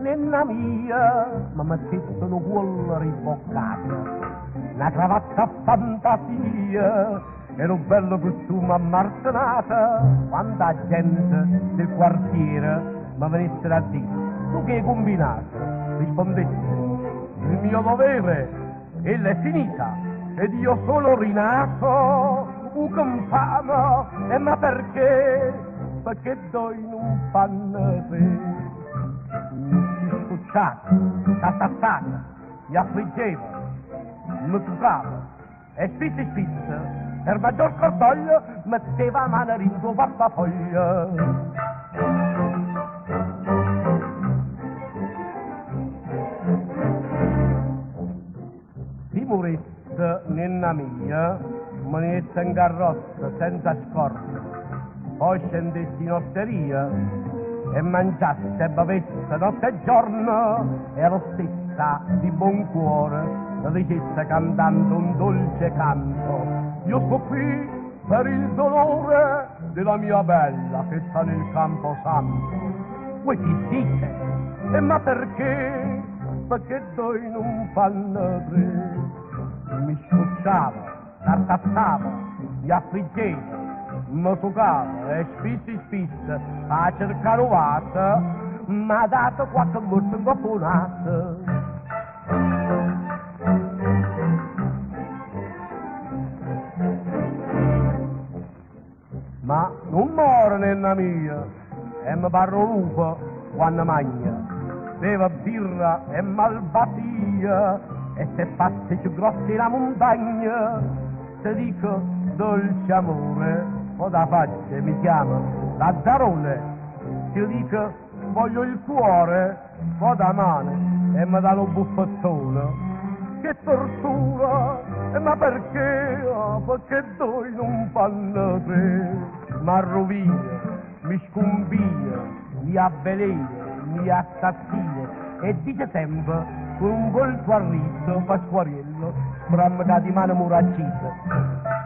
nella mia, ma mettesse una cuolla riboccata, una cravatta a fantasia e un bello costume ammartonata. Quanta gente del quartiere mi venisse a dire: tu che hai combinato? Rispondessi: il mio dovere, ella è finita ed io sono rinato. Campano, e ma perché? Perché do in un pannere. Mi scucciato, tassassata, mi affliggevo, mi tuffavo e spizzi, per maggior cordoglio metteva mano in tuo portafoglio. Si morisse nella mia, me ne mette in carrozza senza scorta, poi scendessi in osteria e mangiasse e bevesse notte e giorno, e lo stessa di buon cuore lo dicesse cantando un dolce canto: io sto qui per il dolore della mia bella che sta nel camposanto. Voi chi dite? E ma perché? Perché do in un pannere. Mi scucciavo, tartassavo, mi affliggevo, mi toccavo e spizzi, a cercare uvata, mi ha dato qualche morso ingopponato. Ma non muore nella mia, e mi parlo lupo quando magna, beva birra e malvasia, e se passi più grossi la montagna, ti dico dolce amore, o da faccia mi chiama Lazzarone, ti dico voglio il cuore, o da mano e mi dà lo buffettone. Che tortura, ma perché? Oh, perché do in un pannere, m'arrovina, mi scumbia, mi avvelena, mi assassina e dice sempre con un volto a riso Pasquariello, sprammato di mano muraccita.